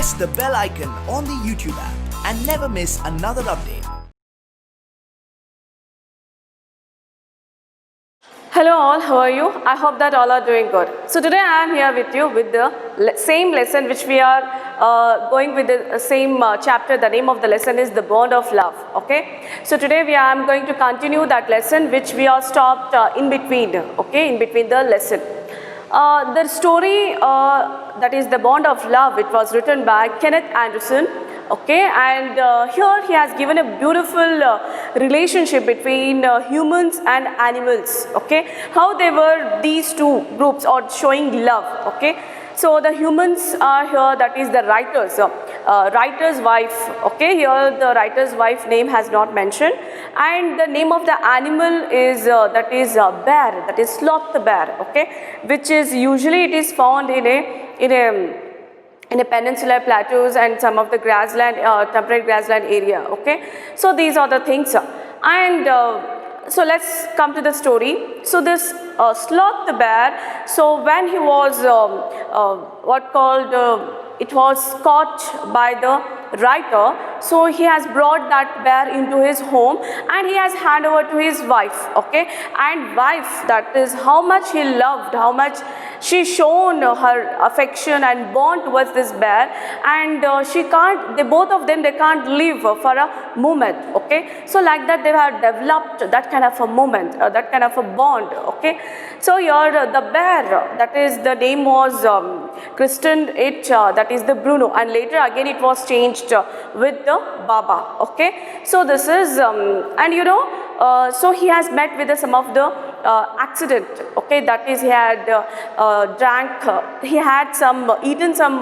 press the bell icon on the YouTube app and never miss another update. Hello all, how are you? I hope that all are doing good. So today I am here with you with the same lesson which we are going with the same chapter. The name of the lesson is the bond of love. Okay. So today I am going to continue that lesson which we are stopped in between. Okay, in between the lesson. The story that is the bond of love. It was written by Kenneth Anderson. Okay, and here he has given a beautiful relationship between humans and animals. Okay, how they were these two groups or showing love. Okay, so the humans are here, that is the writer's wife. Okay, here the writer's wife name has not mentioned, and the name of the animal is that is bear, that is Sloth the Bear. Okay, which is usually it is found in a peninsular plateaus and some of the grassland, temperate grassland area. Okay, so these are the things, and so let's come to the story. So this Sloth the Bear, so when he was it was caught by the writer, so he has brought that bear into his home and he has handed over to his wife. Okay, and wife, that is how much he loved, how much she shown her affection and bond towards this bear, and both of them can't live for a moment. Okay, so like that they have developed that kind of a moment, that kind of a bond. Okay, so here the bear, that is the name was christened it, that is the Bruno, and later again it was changed with the Baba. Okay, so this is and you know, so he has met with some of the accident. Okay, that is he had he had eaten some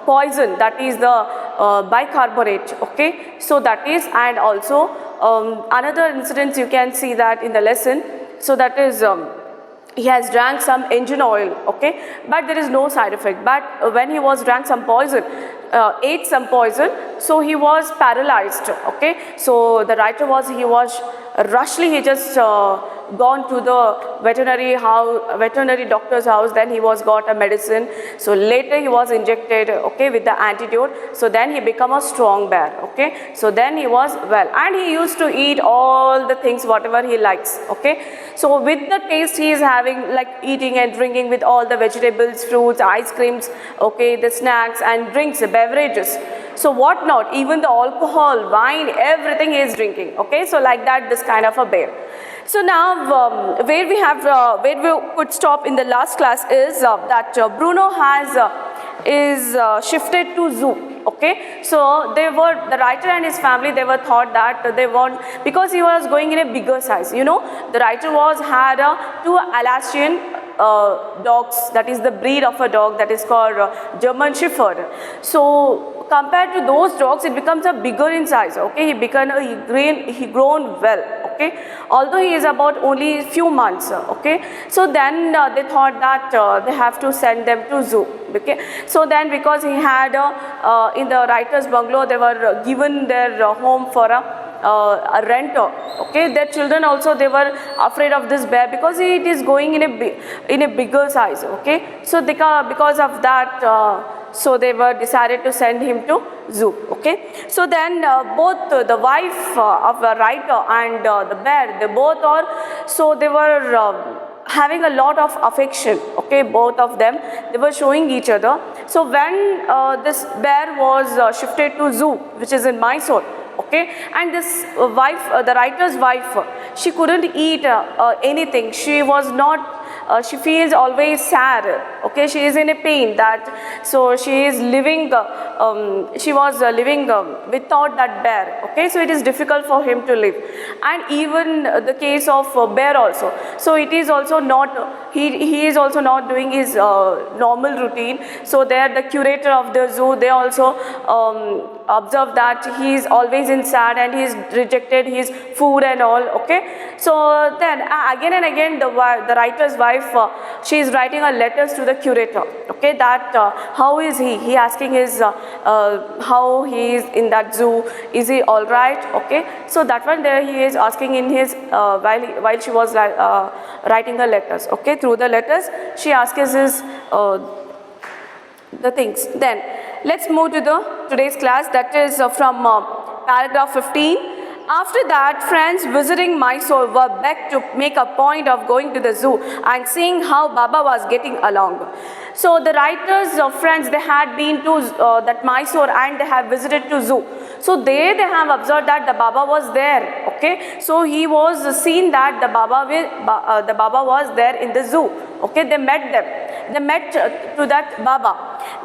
poison, that is the bicarbonate. Okay, so that is, and also another incident you can see that in the lesson. So that is he has drank some engine oil. Okay, but there is no side effect, but when he was drank some poison, ate some poison, so he was paralyzed. Okay, so the writer was, he was rushly, he just gone to the veterinary doctor's house, then he was got a medicine, so later he was injected, okay, with the antidote, so then he become a strong bear. Okay, so then he was well, and he used to eat all the things whatever he likes. Okay, so with the taste he is having, like eating and drinking with all the vegetables, fruits, ice creams, okay, the snacks and drinks, beverages, so what not, even the alcohol, wine, everything he is drinking. Okay, so like that, this kind of a bear. So now where we could stop in the last class is that Bruno is shifted to zoo. Okay, so the writer and his family, they were thought that they want, because he was going in a bigger size. You know, the writer had two Alsatian dogs, that is the breed of a dog that is called German Shepherd. So compared to those dogs, it becomes a bigger in size. Okay, he grown well. Okay, although he is about only few months. Okay, so then they thought that they have to send them to zoo. Okay, so then because he had in the writer's bungalow, they were given their home for a renter. Okay, their children also, they were afraid of this bear because it is going in a bigger size. Okay, so because of that, so they were decided to send him to zoo. Okay, so then both the wife of the writer and the bear, they both are, so they were having a lot of affection. Okay, both of them, they were showing each other. So when this bear was shifted to zoo, which is in Mysore, okay, and this wife, the writer's wife, she couldn't eat anything. She was not she feels always sad. Okay, she is in a pain, that so she is living she was living without that bear. Okay, so it is difficult for him to live, and even the case of bear also, so it is also not, he is also not doing his normal routine. So there the curator of the zoo, they also observe that he is always in sad and he is rejected his food and all. Okay, so then again and again the writer's wife, she is writing a letters to the curator. Okay, that how is he asking his how he is in that zoo, is he all right? Okay, so that one there he is asking in his while she was writing her letters. Okay, through the letters she asks his the things. Then let's move to the today's class, that is from paragraph 15. After that, friends visiting Mysore were begged to make a point of going to the zoo and seeing how Baba was getting along. So the writers of friends, they had been to that Mysore and they have visited to zoo. So they have observed that the Baba was there. Okay, so he was seen that the Baba was there in the zoo. Okay, they met them. They met to that Baba.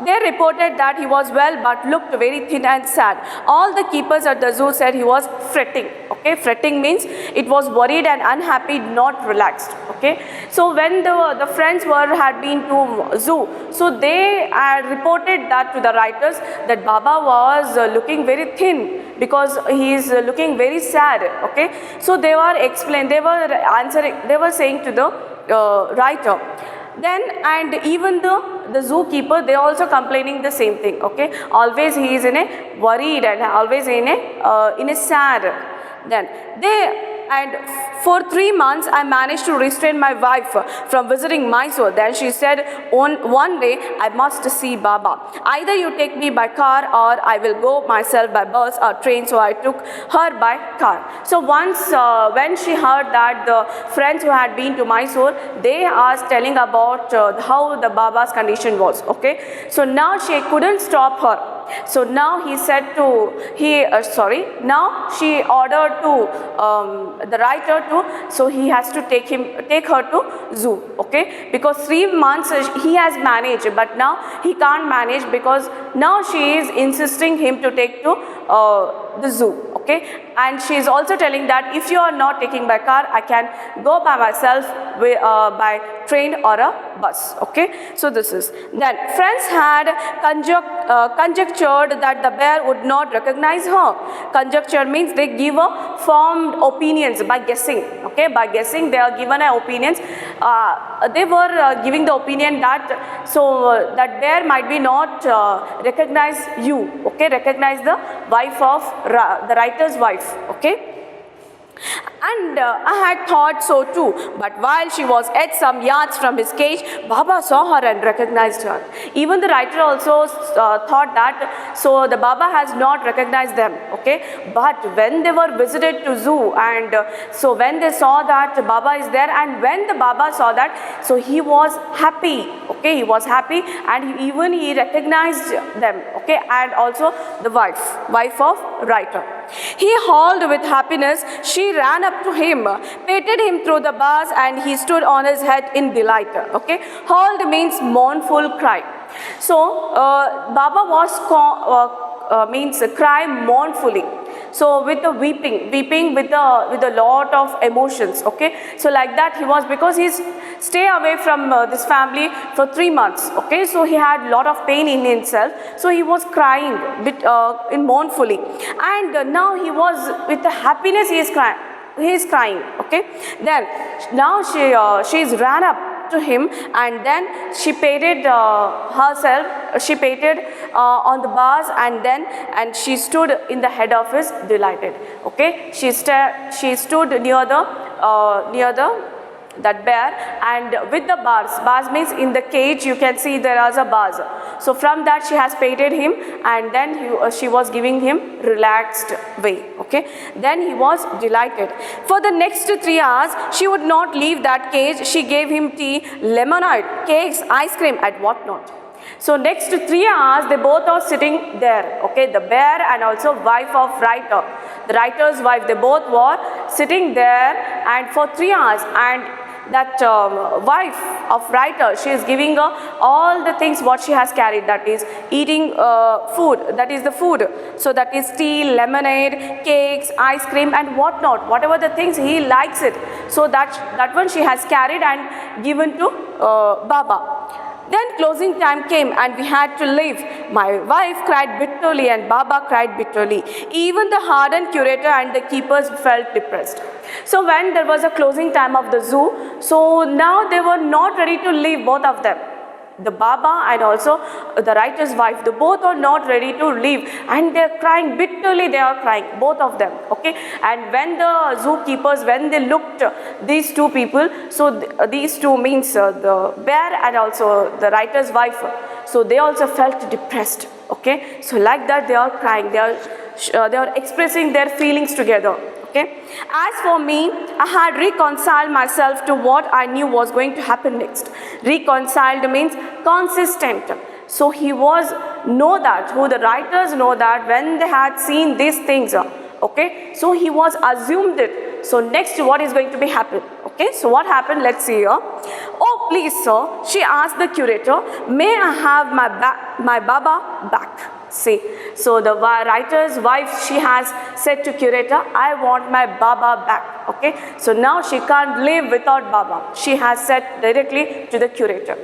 They reported that he was well but looked very thin and sad. All the keepers at the zoo said he was fretting. Okay, fretting means it was worried and unhappy, not relaxed. Okay, so when the friends had been to zoo, so they reported that to the writers that Baba was looking very thin because he is looking very sad. Okay, so they were saying to the writer. Then, and even the zookeeper, they also complaining the same thing. Okay, always he is in a worried and always in a sad. Then and for 3 months I managed to restrain my wife from visiting Mysore. Then she said, one day I must see Baba. Either you take me by car or I will go myself by bus or train. So I took her by car. So once when she heard that the friends who had been to Mysore, they are telling about how the Baba's condition was. Okay, so now she couldn't stop her. So now now she ordered to the writer to, so he has to take her to zoo. Okay, because 3 months he has managed, but now he can't manage because now she is insisting him to take to the zoo. Okay, and she is also telling that if you are not taking by car, I can go by myself by train or a bus. Okay, so this is. Then friends had conjectured that the bear would not recognize her. Conjecture means they give a formed opinions by guessing. Okay, by guessing they are given a opinions. They were giving the opinion that that bear might be not recognize you. Okay, recognize the wife of the writer's wife. Okay. And I had thought so too, but while she was at some yards from his cage, Baba saw her and recognized her. Even the writer also thought that, so the Baba has not recognized them. Okay, but when they were visited to zoo, and so when they saw that Baba is there, and when the Baba saw that, so he was happy. Okay, he was happy, and he recognized them. Okay, and also the wife of writer. He howled with happiness. She ran up to him, patted him through the bars, and he stood on his head in delight. Okay, howled means mournful cry. So Baba was means cry mournfully. So with the weeping with a lot of emotions. Okay, so like that he was, because he's stay away from this family for 3 months. Okay, so he had lot of pain in himself, so he was crying in mournfully, and now he was with the happiness he is crying. Okay, then now she's ran up to him, and then she patted herself, she patted on the bars, and she stood in the head of his delighted. Okay, she stood near that bear, and with the bars means in the cage you can see there are bars. So from that she has patted him, and then she was giving him relaxed way. Okay, then he was delighted. For the next 3 hours she would not leave that cage. She gave him tea, lemonade, cakes, ice cream and whatnot. So next 3 hours they both are sitting there. Okay, the bear and also wife of writer, the writer's wife, they both were sitting there, and for 3 hours, and that wife of writer, she is giving her all the things what she has carried, that is eating food, that is the food, so that is tea, lemonade, cakes, ice cream and whatnot, whatever the things he likes it, so that one she has carried and given to Baba. Then closing time came and we had to leave. My wife cried bitterly and Baba cried bitterly. Even the hardened curator and the keepers felt depressed. So when there was a closing time of the zoo, so now they were not ready to leave, both of them. The Baba and also the writer's wife, they both are not ready to leave, and they are crying bitterly, they are crying, both of them. Okay, and when the zookeepers, when they looked these two people, so these two means the bear and also the writer's wife, so they also felt depressed. Okay, so like that they are crying, they are expressing their feelings together. Okay, as for me, I had reconciled myself to what I knew was going to happen next. Reconciled means consistent. So he was who the writers know that when they had seen these things, okay, so he was assumed it. So next what is going to be happen? Okay, so what happened? Let's see here. Oh please sir, she asked the curator, may I have my Baba back? See, so the writer's wife, she has said to curator, I want my Baba back. Okay, so now she can't live without Baba. She has said directly to the curator.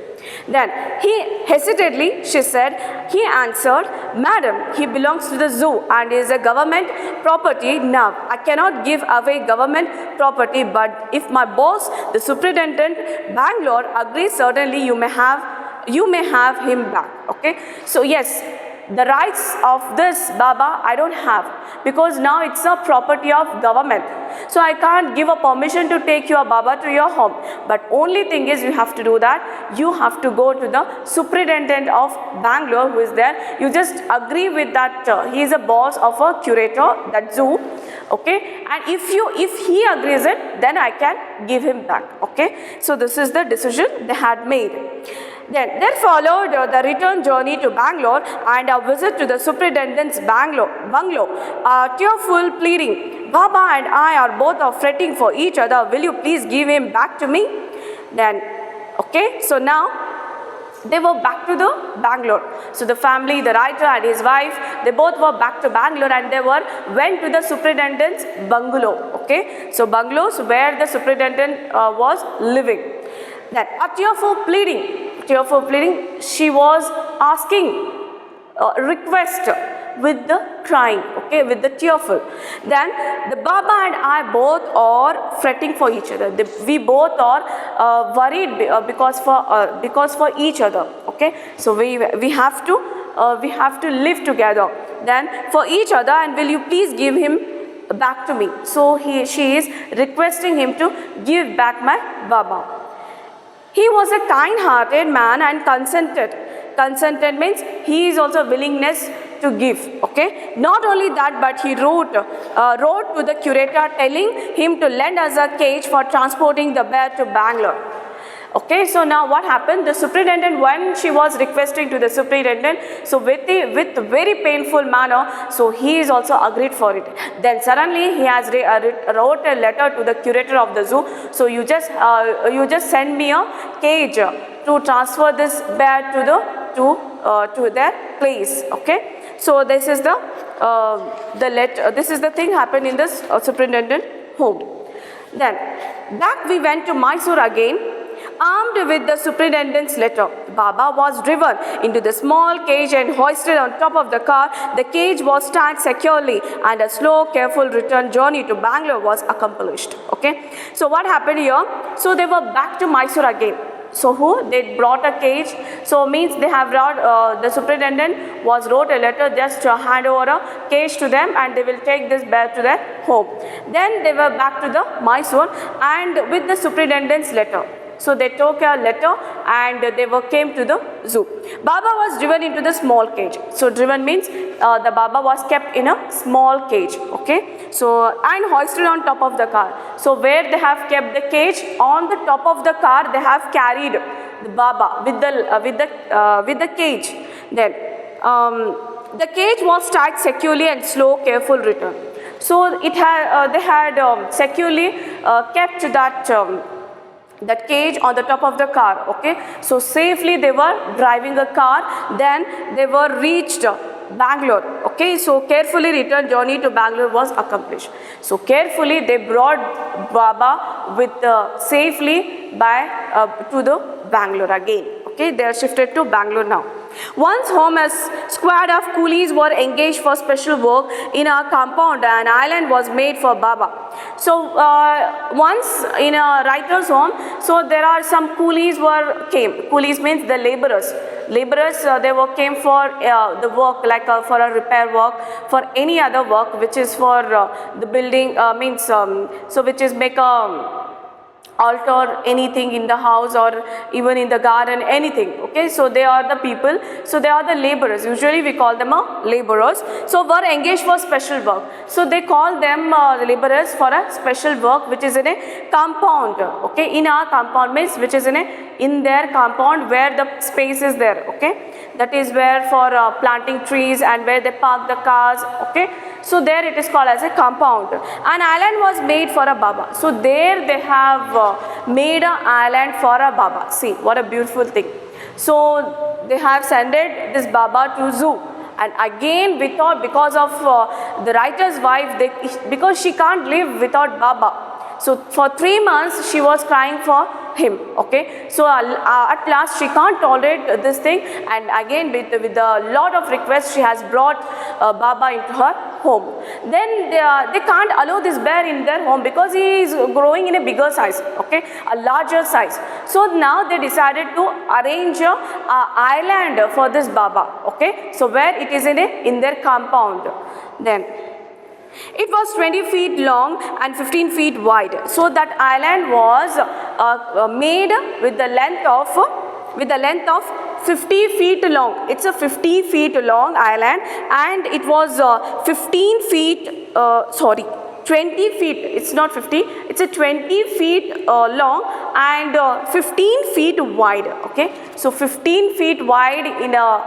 Then she said, he answered, madam, he belongs to the zoo and is a government property. Now I cannot give away government property, but if my boss, the superintendent Bangalore, agrees, certainly you may have him back. Okay, so yes, the rights of this Baba I don't have, because now it's a property of government. So I can't give a permission to take your Baba to your home. But only thing is, you have to do that. You have to go to the superintendent of Bangalore who is there. You just agree with that. He is a boss of a curator, that zoo. Okay, and if he agrees it, then I can give him back. Okay, so this is the decision they had made. Then there followed the return journey to Bangalore and a visit to the superintendent's bungalow. Tearful pleading, Baba and I are both fretting for each other. Will you please give him back to me? Then, okay, so now they were back to the Bangalore. So the family, the writer and his wife, they both were back to Bangalore and they went to the superintendent's bungalow. Okay, so bungalows where the superintendent was living. Then a tearful pleading, she was asking request with the crying, okay, with the tearful. Then the Baba and I both are fretting for each other. We both are worried because for each other. Okay, so we have to live together. Then for each other, and will you please give him back to me? So she is requesting him to give back my Baba. He was a kind-hearted man and consented. Consented means he is also willingness to give. Okay. Not only that, but he wrote to the curator telling him to lend us a cage for transporting the bear to Bangalore. Okay, so now what happened? The superintendent, when she was requesting to the superintendent, so with very painful manner, so he is also agreed for it. Then suddenly he has wrote a letter to the curator of the zoo. So you just send me a cage to transfer this bear to their place. Okay, so this is the letter. This is the thing happened in this superintendent home. Then back we went to Mysore again. Armed with the superintendent's letter, Baba was driven into the small cage and hoisted on top of the car. The cage was tied securely and a slow, careful return journey to Bangalore was accomplished. Okay, so what happened here? So they were back to Mysore again. So they brought a cage. So means they have brought, the superintendent wrote a letter just to hand over a cage to them and they will take this bear to their home. Then they were back to the Mysore and with the superintendent's letter. So they took a letter and they came to the zoo. Baba was driven into the small cage. So driven means the Baba was kept in a small cage. Okay. So and hoisted on top of the car. So where they have kept the cage, on the top of the car they have carried the Baba with the cage. Then the cage was tied securely and slow, careful return. So they had securely kept that cage on the top of the car. Okay, so safely they were driving a car. Then they were reached Bangalore. Okay, so carefully return journey to Bangalore was accomplished. So carefully they brought Baba with safely to the Bangalore again. Okay, they are shifted to Bangalore now. Once home, a squad of coolies were engaged for special work in a compound. An island was made for Baba. So once in a writer's home, so there are some coolies came. Coolies means the laborers. Laborers they came for the work, like for a repair work, for any other work which is for the building so which is make a alter anything in the house or even in the garden, anything. Okay, so they are the people, so they are the laborers. Usually we call them laborers. So were engaged for special work, so they call them laborers for a special work which is in a compound. Okay, in our compound means which is in their compound where the space is there. Okay, that is where for planting trees and where they park the cars. Okay, so there it is called as a compound. An island was made for a Baba. So there they have made an island for a Baba. See what a beautiful thing. So they have sent this Baba to zoo. And again we thought because of the writer's wife, because she can't live without Baba. So for 3 months she was crying for him. Okay, so at last she can't tolerate this thing, and again with a lot of requests she has brought Baba into her home. Then they can't allow this bear in their home because he is growing in a bigger size. Okay, a larger size. So now they decided to arrange a island for this Baba. Okay, so where it is in their compound. Then it was 20 feet long and 15 feet wide. So that island was made with the length of 50 feet long. It's a 50 feet long island, and it was 20 feet. It's not 50. It's a 20 feet long and 15 feet wide. Okay, so 15 feet wide in a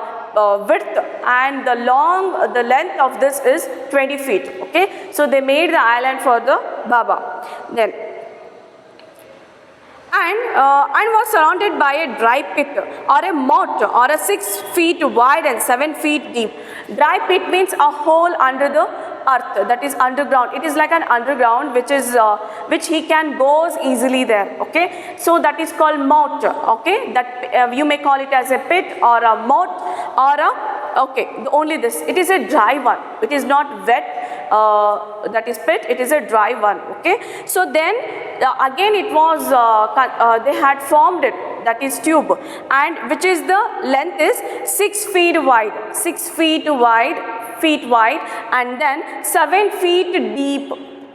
width, and the length of this is 20 feet. Okay, so they made the island for the Baba. Then and was surrounded by a dry pit or a moat or a 6 feet wide and 7 feet deep. Dry pit means a hole under the earth, that is underground. It is like an underground which he can goes easily there. Okay, so that is called moat. Okay, that you may call it as a pit or a moat or a, okay, only this, it is a dry one, it is not wet, that is pit, it is a dry one. Okay, so then again it was they had formed it, that is tube, and which is the length is 6 feet wide, and then 7 feet deep.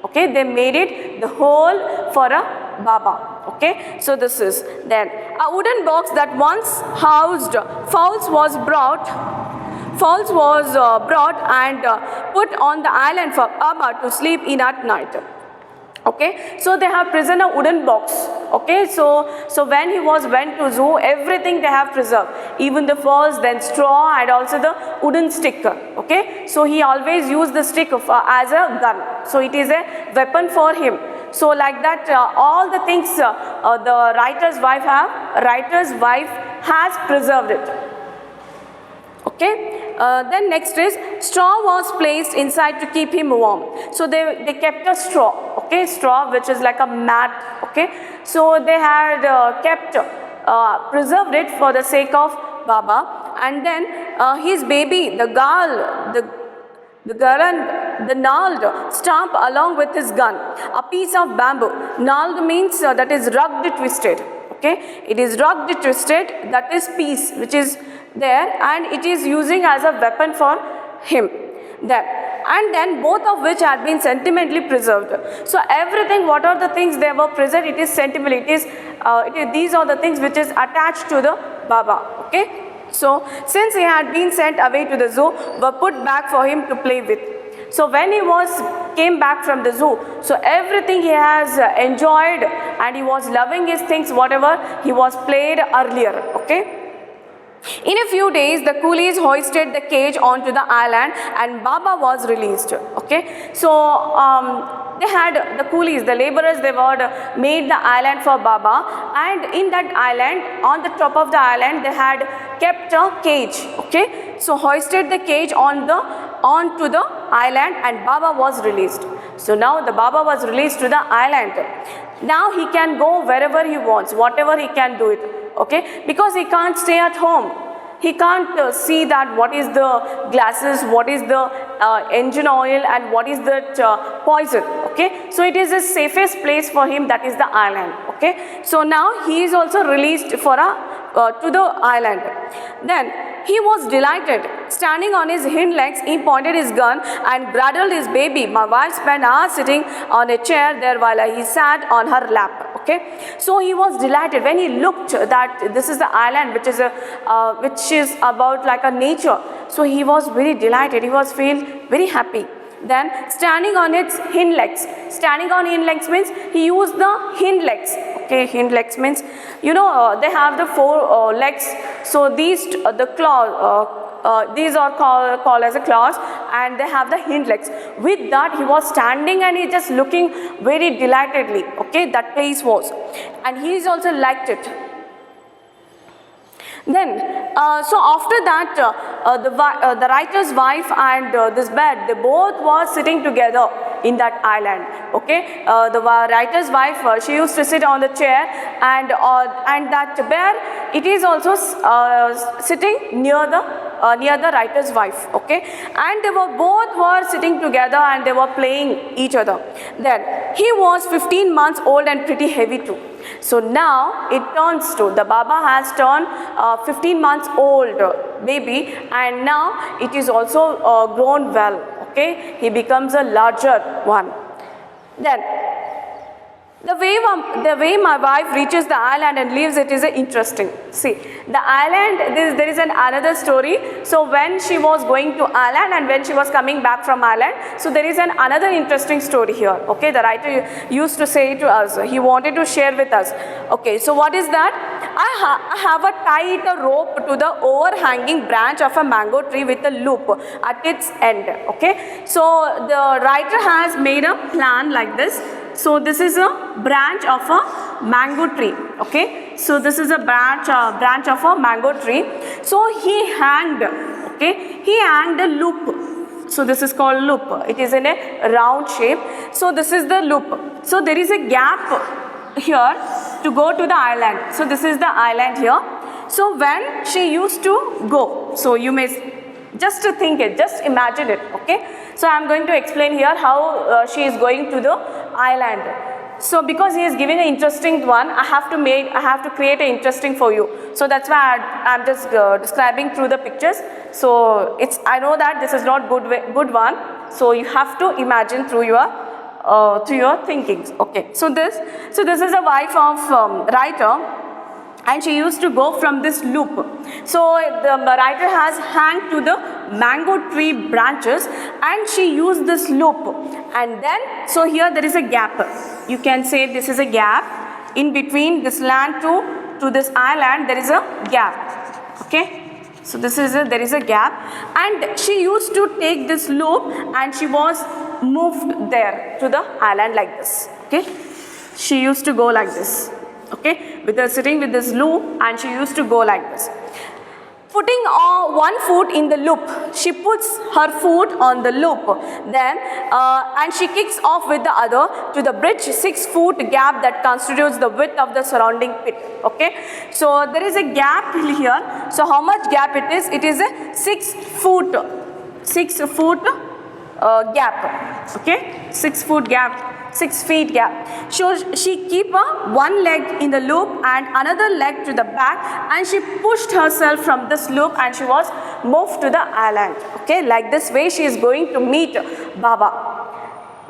Okay, they made it the hole for a Baba. Okay, so this is then a wooden box that once housed fowls was brought and put on the island for Baba to sleep in at night. Okay, so they have preserved a wooden box. Okay, so when he went to zoo, everything they have preserved, even the fowls, then straw, and also the wooden stick. Okay, so he always used the stick as a gun, so it is a weapon for him. So like that, all the things the writer's wife has preserved it. Okay, then next is straw was placed inside to keep him warm. So they kept a straw. Okay, straw which is like a mat. Okay, so they had preserved it for the sake of Baba. And then his baby, the gnarled stump along with his gun, a piece of bamboo. Gnarled means that is rugged, twisted. Okay, it is rugged, twisted, that is piece which is there, and it is using as a weapon for him. Then both of which had been sentimentally preserved. So everything, what are the things they were preserved, it is sentimental. These are the things which is attached to the Baba. Okay, so since he had been sent away to the zoo, were put back for him to play with. So when he came back from the zoo, so everything he has enjoyed, and he was loving his things, whatever he was played earlier. Okay. In a few days, the coolies hoisted the cage onto the island, and Baba was released. Okay, so they had the coolies, the laborers, they were made the island for Baba, and in that island, on the top of the island, they had kept a cage. Okay, so hoisted the cage onto the island, and Baba was released. So now the Baba was released to the island. Now he can go wherever he wants, whatever he can do it. Okay, because he can't stay at home. He can't see that what is the glasses, what is the engine oil, and what is the poison. Okay, so it is the safest place for him, that is the island. Okay, so now he is also released for to the island. Then he was delighted. Standing on his hind legs, he pointed his gun and cradled his baby. My wife spent hours sitting on a chair there while he sat on her lap. okay. So he was delighted when he looked that this is the island which is about like a nature. So he was very delighted, he was feel very happy. Then standing on its hind legs. Standing on hind legs means he used the hind legs. Okay, hind legs means, you know, they have the four legs. So these the claw, these are called as a claws, and they have the hind legs. With that he was standing and he just looking very delightedly. Okay, that place was, and he is also liked it. Then, so after that, the writer's wife and this bear, they both were sitting together in that island. Okay, the writer's wife, she used to sit on the chair, and that bear, it is also sitting near the writer's wife. Okay, and they were sitting together and they were playing each other. Then he was 15 months old and pretty heavy too. So now it turns to, the Baba has turned 15 months old baby, and now it is also grown well. Okay, he becomes a larger one. Then the way my wife reaches the island and leaves it is interesting. See, the island, there is another story. So when she was going to island and when she was coming back from island, so there is another interesting story here. Okay, the writer used to say to us, he wanted to share with us. Okay, so what is that? I have tied a rope to the overhanging branch of a mango tree with a loop at its end. Okay, so the writer has made a plan like this. So this is a branch of a mango tree. Okay, so this is a branch of a mango tree. So he hanged a loop. So this is called loop. It is in a round shape. So this is the loop. So there is a gap here to go to the island. So this is the island here. So when she used to go, so you may just to think it, just imagine it. Okay, so I am going to explain here how she is going to the island. So because he is giving an interesting one, I have to create an interesting for you. So that's why I am just describing through the pictures. So I know that this is not good one. So you have to imagine through your thinkings. Okay. So this is a wife of writer. And she used to go from this loop. So the writer has hung to the mango tree branches and she used this loop. And then, so here there is a gap. You can say this is a gap. In between this land to this island, there is a gap. Okay. So there is a gap. And she used to take this loop and she was moved there to the island like this. Okay. She used to go like this. Okay, sitting with this loop, and she used to go like this. Putting one foot in the loop, she puts her foot on the loop, then and she kicks off with the other to the bridge 6-foot gap that constitutes the width of the surrounding pit. Okay, so there is a gap here. So how much gap it is? It is a 6-foot gap. Okay, 6-foot gap. 6 feet gap. So she keep one leg in the loop and another leg to the back, and she pushed herself from this loop and she was moved to the island. Okay, like this way she is going to meet Baba.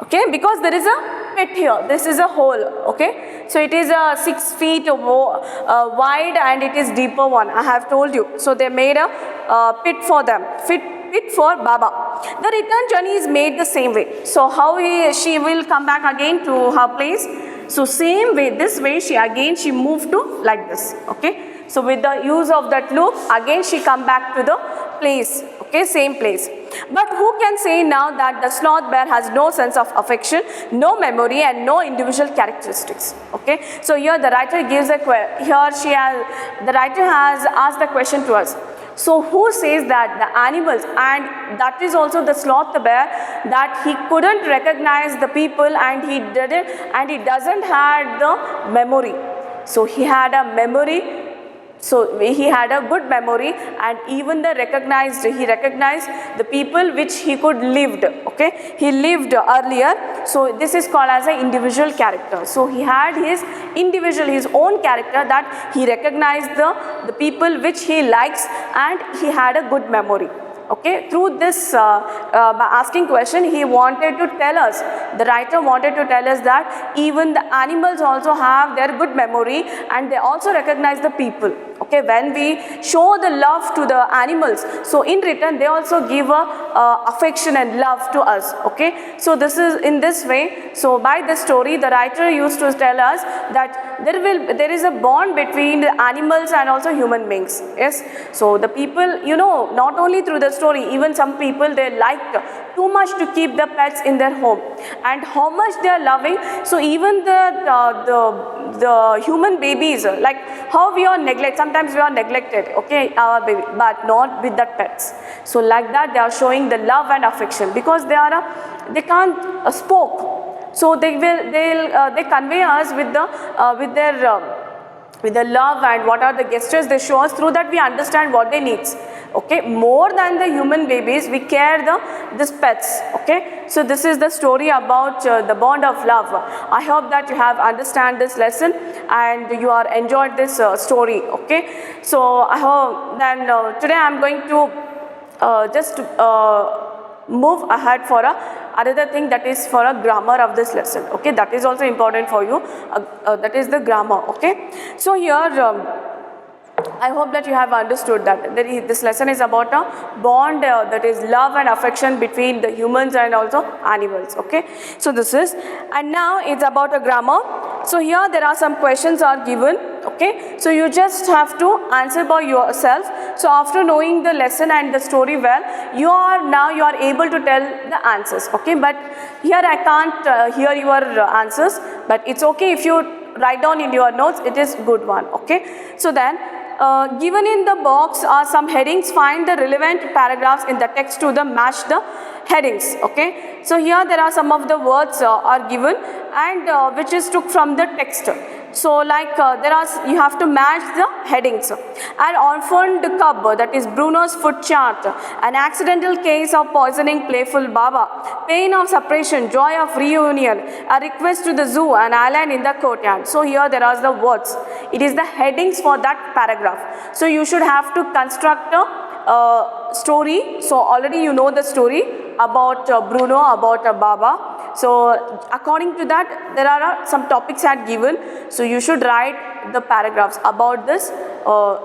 Okay, because there is a pit here. This is a hole. Okay, so it is 6 feet wide and it is deeper one. I have told you. So they made a pit for them. Pit for Baba. The return journey is made the same way. So how she will come back again to her place? So same way, this way she moved to like this. Okay. So with the use of that loop, again she come back to the place. Okay, same place. But who can say now that the sloth bear has no sense of affection, no memory, and no individual characteristics? Okay. So here the writer gives the writer has asked the question to us. So who says that the animals, and that is also the sloth the bear, that he couldn't recognize the people and he doesn't have the memory. So he had a memory. So he had a good memory, and even he recognized the people which he could lived. Okay, he lived earlier. So this is called as an individual character. So he had his own character, that he recognized the people which he likes, and he had a good memory. Okay, through this by asking question, he wanted to tell us, the writer wanted to tell us that even the animals also have their good memory and they also recognize the people. Okay, when we show the love to the animals, so in return they also give a affection and love to us. Okay, so this is in this way. So by this story, the writer used to tell us that there is a bond between the animals and also human beings. Yes, so the people, you know, not only through the story, even some people, they like too much to keep the pets in their home, and how much they are loving. So even the human babies, like how we are neglected, sometimes we are neglected, okay, our baby, but not with the pets. So like that they are showing the love and affection, because they are they can't spoke, so they convey us with the love, and what are the gestures they show us. Through that we understand what they need. Okay, more than the human babies, we care these pets. Okay, so this is the story about the bond of love. I hope that you have understand this lesson and you are enjoyed this story. Okay, so I hope then today I am going to just move ahead for another thing, that is for a grammar of this lesson. Okay, that is also important for you, that is the grammar. Okay, so here I hope that you have understood that this lesson is about a bond, that is love and affection between the humans and also animals. Okay, so this is, and now it's about a grammar. So here there are some questions are given. Okay, so you just have to answer by yourself. So after knowing the lesson and the story well, you are able to tell the answers. Okay, but here I can't hear your answers, but it's okay if you write down in your notes, it is good one. Okay, so then given in the box are some headings. Find the relevant paragraphs in the text to match the headings. Okay, so here there are some of the words are given, and which is took from the text. So like you have to match the headings. An orphaned cub, that is Bruno's foot chart. An accidental case of poisoning playful Baba. Pain of separation, joy of reunion. A request to the zoo, an island in the courtyard. So here there are the words. It is the headings for that paragraph. So you should have to construct a story. So already you know the story about Bruno, about Baba. So according to that, there are some topics are given. So you should write the paragraphs about this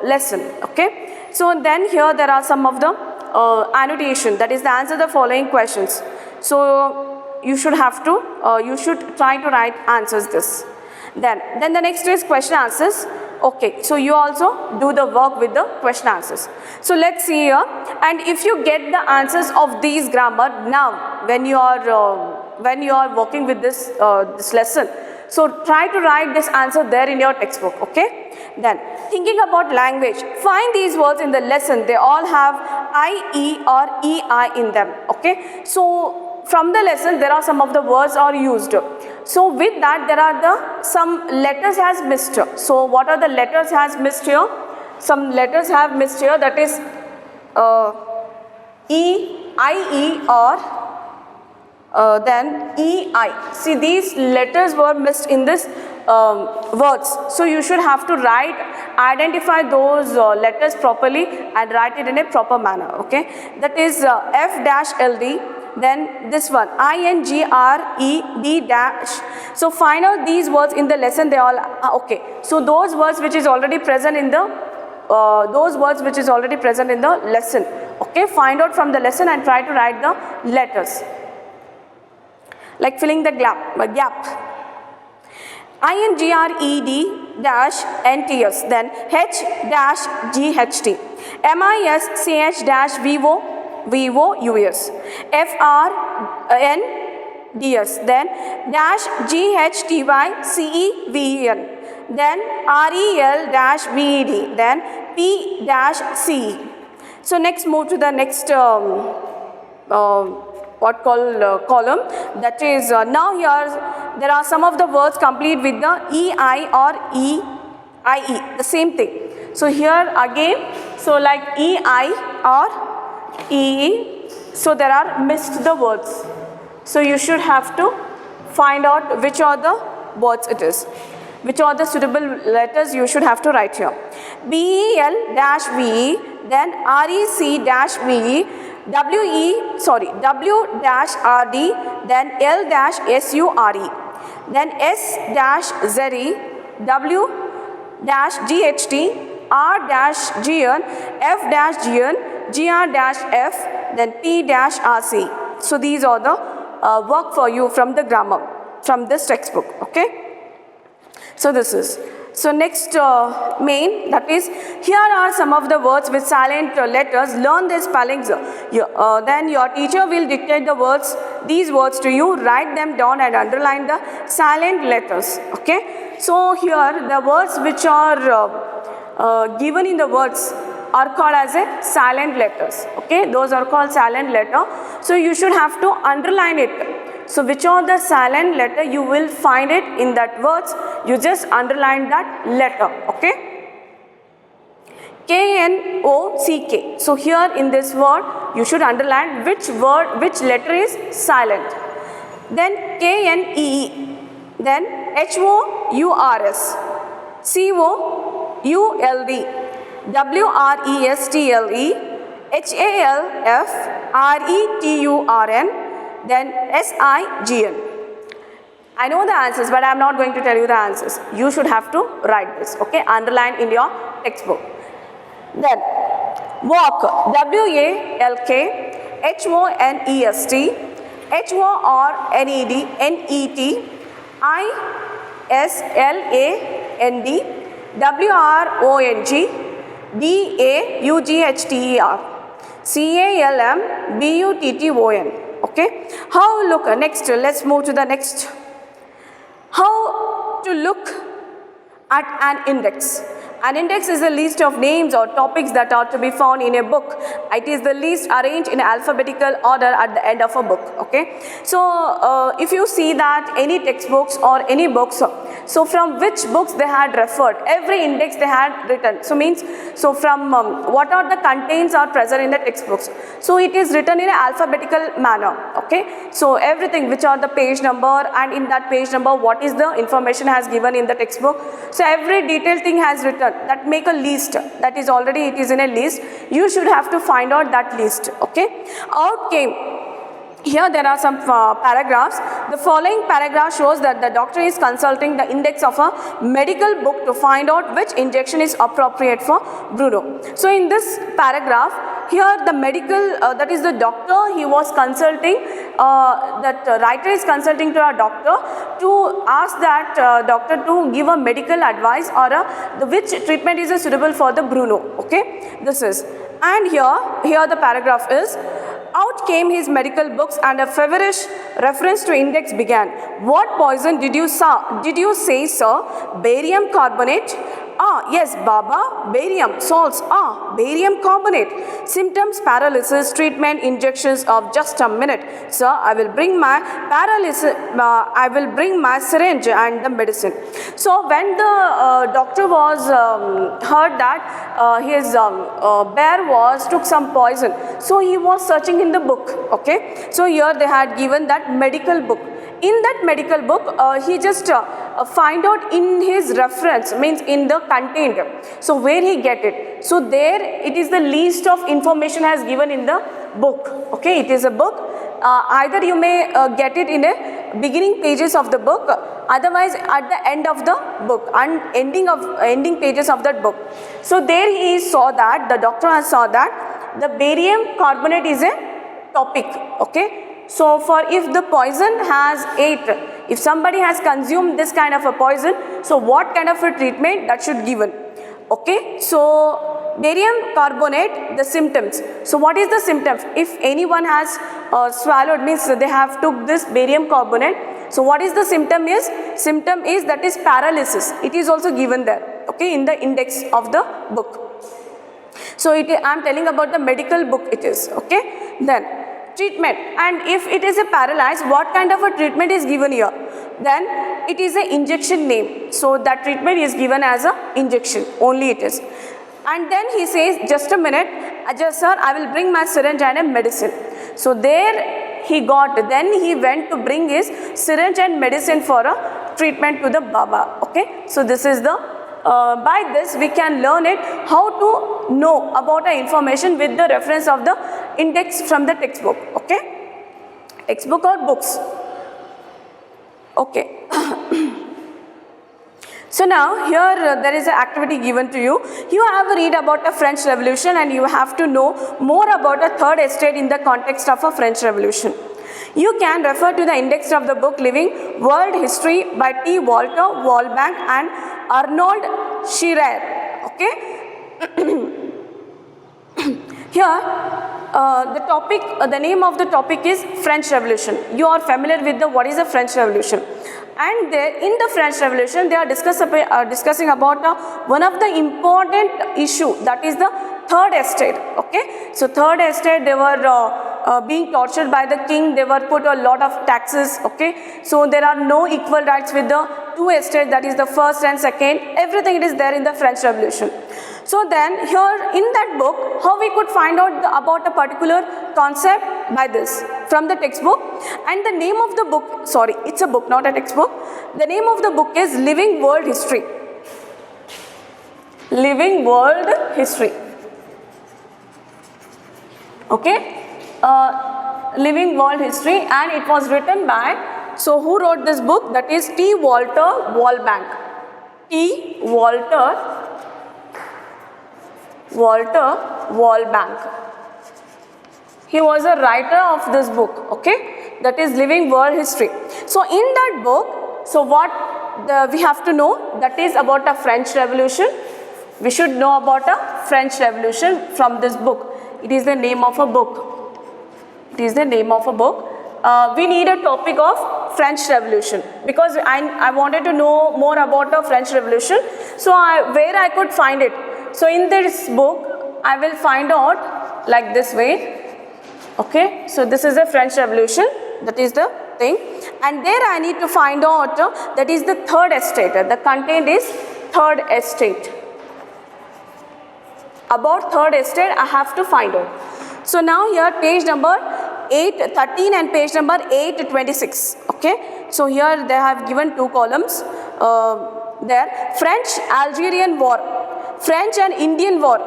lesson. Okay, so then here there are some of the annotation, that is the answer the following questions. So you should have to you should try to write answers this. Then the next is question answers. Okay, so you also do the work with the question answers. So let's see here, and if you get the answers of these grammar now when you are working with this lesson, so try to write this answer there in your textbook. Okay, then thinking about language, find these words in the lesson. They all have I, E or EI in them. Okay, so from the lesson there are some of the words are used. So with that there are some letters has missed. So what are the letters has missed here? Some letters have missed here, that is E, IE or then EI. See, these letters were missed in this words. So you should have to identify those letters properly and write it in a proper manner. Okay, that is F-LD. Then this one INGRED-. So find out these words in the lesson. They all okay. So those words which is already present in the lesson. Okay, find out from the lesson and try to write the letters. Like filling the gap. INGRED-NTS, then H-GHT, MISCH-VOUS, FRNDS, then -GHTYCEVEN, then REL-VED, then P-CE. So next move to the next column, that is now here there are some of the words complete with the EI or EIE, the same thing. So here again, so like EI or EE, so there are missed the words. So you should have to find out which are the words it is, which are the suitable letters you should have to write here. BEL-VE, then REC-VE, W-RD, then L-SURE, then S-ZE, W-GHT, R-GN, F-GN, GR-F, then P-RC. So these are the work for you from the grammar, from this textbook, okay? So this is. So next main, that is, here are some of the words with silent letters. Learn their spellings. Then your teacher will dictate the words, these words to you. Write them down and underline the silent letters, okay? So here the words which are given in the words are called as a silent letters, okay? Those are called silent letter. So you should have to underline it. So which are the silent letter, you will find it in that words. You just underline that letter, okay? K-N-O-C-K. So here in this word, you should underline which letter is silent. Then K-N-E-E. Then H-O-U-R-S. C-O-U-L-D. W-R-E-S-T-L-E. H-A-L-F-R-E-T-U-R-N. Then S-I-G-N. I know the answers, but I am not going to tell you the answers. You should have to write this, okay? Underline in your textbook. Then walk. W-A-L-K. H-O-N-E-S-T. H-O-R-N-E-D. N-E-T. I-S-L-A-N-D. W-R-O-N-G. D-A-U-G-H-T-E-R. C-A-L-M-B-U-T-T-O-N. Okay. How look next? Let's move to the next. How to look at an index. An index is a list of names or topics that are to be found in a book. It is the list arranged in alphabetical order at the end of a book. Okay. So if you see that any textbooks or any books, so from which books they had referred, every index they had written. So means, so from what are the contents are present in the textbooks. So it is written in an alphabetical manner. Okay. So everything which are the page number, and in that page number what is the information has given in the textbook. So every detailed thing has written. That make a list, that is already it is in a list. You should have to find out that list, okay? Out came. Here there are some paragraphs. The following paragraph shows that the doctor is consulting the index of a medical book to find out which injection is appropriate for Bruno. So in this paragraph, here the medical, that is the doctor, he was consulting, that writer is consulting to a doctor to ask that doctor to give a medical advice or which treatment is suitable for the Bruno, okay? This is, and here the paragraph is, out came his medical books and a feverish reference to index began. What poison did you say, sir? Barium carbonate? Ah, yes, Baba. Barium. Salts. Ah, barium carbonate. Symptoms, paralysis, treatment, injections of just a minute. Sir, I will bring my syringe and the medicine. So when the doctor was heard that his bear took some poison, so he was searching in the book, okay? So here they had given that medical book. In that medical book, he just find out in his reference, means in the content. So where he get it? So there it is the list of information has given in the book. Okay, it is a book. Either you may get it in a beginning pages of the book, otherwise at the end of the book and ending pages of that book. So there he saw that, the doctor saw that the barium carbonate is a topic. Okay. So for if the poison has if somebody has consumed this kind of a poison, so what kind of a treatment that should given? Okay, so barium carbonate, the symptoms. So what is the symptoms? If anyone has swallowed, means they have took this barium carbonate. So what is the symptom is? Symptom is that is paralysis. It is also given there, okay, in the index of the book. So I am telling about the medical book it is, okay. Then treatment, and if it is a paralyzed, what kind of a treatment is given here? Then it is a injection name. So that treatment is given as a injection, only it is. And then he says, just a minute, sir, I will bring my syringe and a medicine. So there he got, then he went to bring his syringe and medicine for a treatment to the Baba, okay. So this is the by this we can learn it how to know about the information with the reference of the index from the textbook. Okay, textbook or books. Okay. So now here there is an activity given to you. You have to read about the French Revolution and you have to know more about the third estate in the context of a French Revolution. You can refer to the index of the book Living World History by T. Walter Wallbank and Arnold Scherer. Okay. Here the name of the topic is French Revolution. You are familiar with what is the French Revolution. And in the French Revolution, they are discussing about one of the important issue, that is the third estate. Okay, so third estate, they were being tortured by the king. They were put a lot of taxes. Okay, so there are no equal rights with the two estates, that is the first and second. Everything it is there in the French Revolution. So then here in that book, how we could find out about a particular concept by this from the textbook. And the name of the book, sorry, it's a book, not a textbook. The name of the book is Living World History. Living World History. Okay, Living World History, and it was written by, so who wrote this book? That is T. Walter Wallbank. T. Walter Wallbank. He was a writer of this book, okay, that is Living World History. So in that book, so what we have to know, that is about a French Revolution. We should know about a French Revolution from this book. It is the name of a book. It is the name of a book. We need a topic of French Revolution because I wanted to know more about the French Revolution. So where I could find it. So in this book, I will find out like this way. Okay, so this is a French Revolution, that is the thing. And there I need to find out that is the third estate. The content is third estate. About third estate, I have to find out. So now here page number 813 and page number 826. Okay, so here they have given two columns there. French-Algerian War. French and Indian War,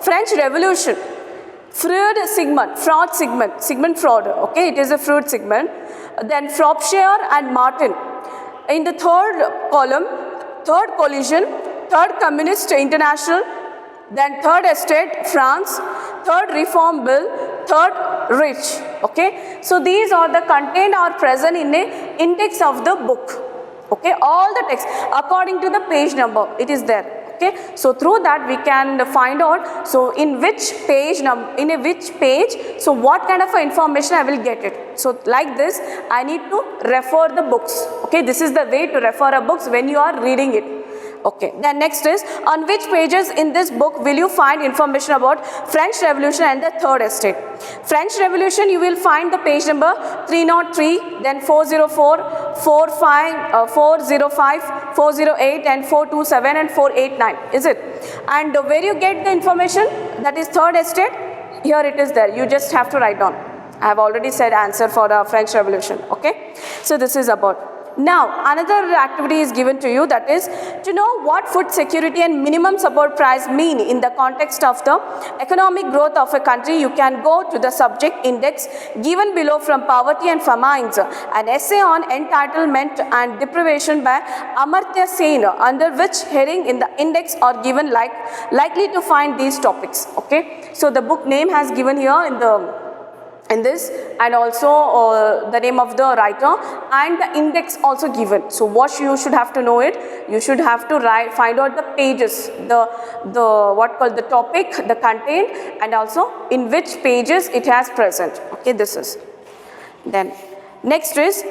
French Revolution, Sigmund Freud, okay, it is a Freud Sigmund, then Frobisher and Martin. In the third column, third collision, third Communist International, then third estate, France, third reform bill, third rich, okay. So these are the content are present in a index of the book, okay, all the text according to the page number, it is there. Okay, so through that we can find out, so in which page, so what kind of information I will get it. So like this, I need to refer the books. Okay, this is the way to refer a books when you are reading it. Okay, then next is, on which pages in this book will you find information about French Revolution and the third estate? French Revolution, you will find the page number 303, then 404, 405, 408 and 427 and 489, is it? And where you get the information, that is third estate, here it is there, you just have to write down. I have already said answer for the French Revolution, okay? So this is about. Now, another activity is given to you, that is to know what food security and minimum support price mean in the context of the economic growth of a country. You can go to the subject index given below from Poverty and Famines, an essay on entitlement and deprivation by Amartya Sen, under which heading in the index are given likely to find these topics. Okay, so the book name has given here in this, and also the name of the writer and the index also given. So what you should have to know it, you should have to find out the pages, the topic, the content, and also in which pages it has present. Okay, this is. Then next is,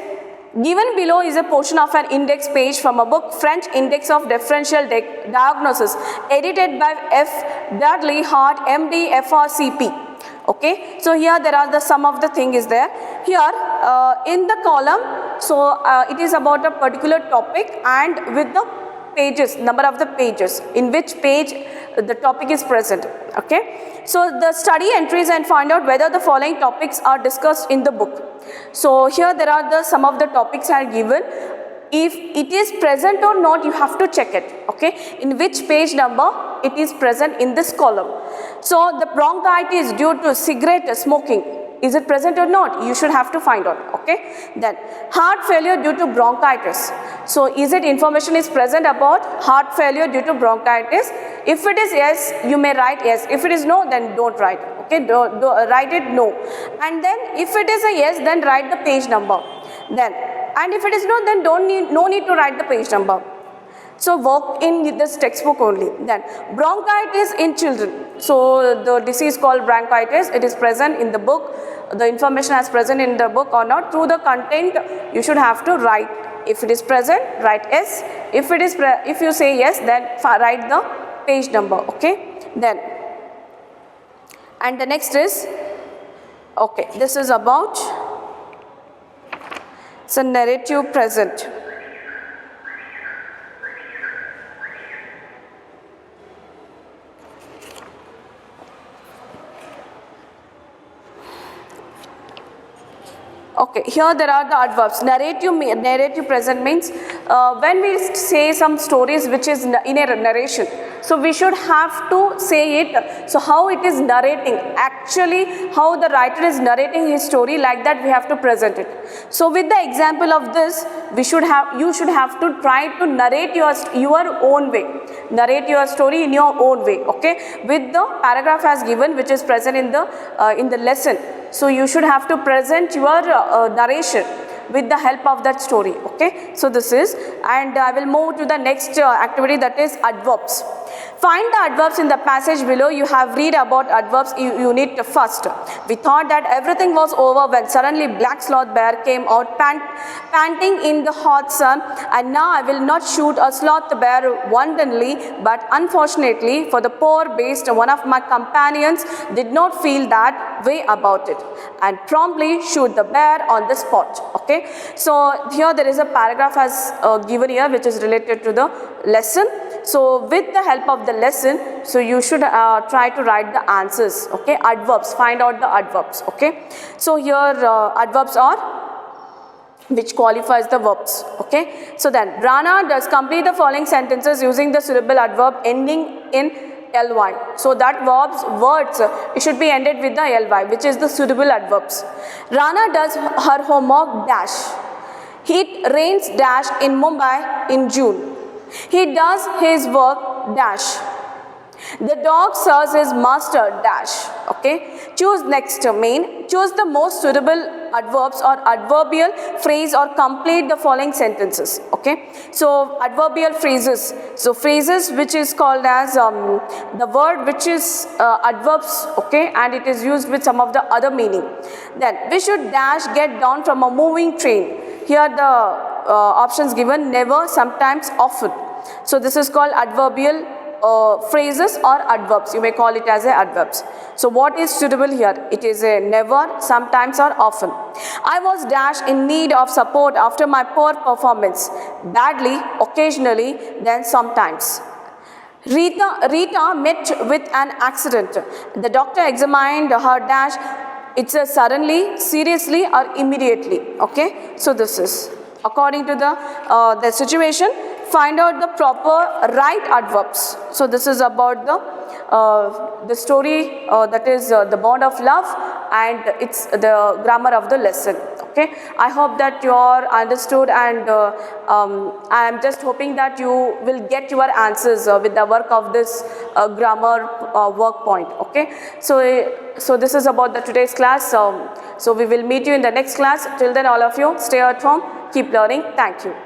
given below is a portion of an index page from a book, French Index of Differential Diagnosis, edited by F. Dudley Hart, MD, FRCP. Okay, so here there are some of the thing is there. Here in the column, so it is about a particular topic and with the pages, number of the pages, in which page the topic is present. Okay, so the study entries and find out whether the following topics are discussed in the book. So here there are some of the topics are given. if it is present or not, you have to check it, okay, in which page number it is present in this column. So the bronchitis due to cigarette smoking, is it present or not? You should have to find out, okay. Then heart failure due to bronchitis. So is it information is present about heart failure due to bronchitis? If it is yes, you may write yes. If it is no, then don't write, okay, write it no. And then if it is a yes, then write the page number. Then, and if it is no, then no need to write the page number. So work in this textbook only. Then bronchitis in children. So the disease called bronchitis, it is present in the book. The information is present in the book or not. Through the content, you should have to write. If it is present, write yes. If you say yes, then write the page number, okay. Then, and the next is, okay, this is about, it's a narrative present. Okay, here there are the adverbs. Narrative present means when we say some stories which is in a narration, so we should have to say it, so how it is narrating, actually how the writer is narrating his story, like that we have to present it. So with the example of this, you should have to try to narrate your own way, narrate your story in your own way, okay, with the paragraph as given which is present in the lesson. So you should have to present your narration with the help of that story, okay. So this is, and I will move to the next activity, that is adverbs. Find the adverbs in the passage below. You have read about adverbs unit first. We thought that everything was over when suddenly black sloth bear came out panting in the hot sun, and now I will not shoot a sloth bear wantonly, but unfortunately for the poor beast, one of my companions did not feel that way about it and promptly shoot the bear on the spot, okay. So here there is a paragraph as given here which is related to the lesson. So with the help of the lesson, so you should try to write the answers, okay. Adverbs, find out the adverbs, okay. So here adverbs are which qualifies the verbs, okay. So then Rana does complete the following sentences using the syllable adverb ending in ly. So that words it should be ended with the ly, which is the suitable adverbs. Rana does her homework dash. It rains dash in Mumbai in June. He does his work dash. The dog serves his master dash, okay. Choose next main. Choose the most suitable adverbs or adverbial phrase or complete the following sentences, okay. So adverbial phrases. So phrases which is called as the word which is adverbs, okay, and it is used with some of the other meaning. Then we should dash get down from a moving train. Here the options given: never, sometimes, often. So this is called adverbial phrases or adverbs. You may call it as a adverbs. So what is suitable here? It is a never, sometimes, or often. I was dash in need of support after my poor performance. Badly, occasionally, then sometimes. Rita met with an accident. The doctor examined her dash. It's a suddenly, seriously, or immediately, okay. So this is according to the situation. Find out the proper right adverbs. So this is about the story that is the bond of love, and it's the grammar of the lesson, okay. I hope that you are understood, and I am just hoping that you will get your answers with the work of this grammar work point, okay. So this is about the today's class. So we will meet you in the next class. Till then, all of you stay at home, keep learning. Thank you.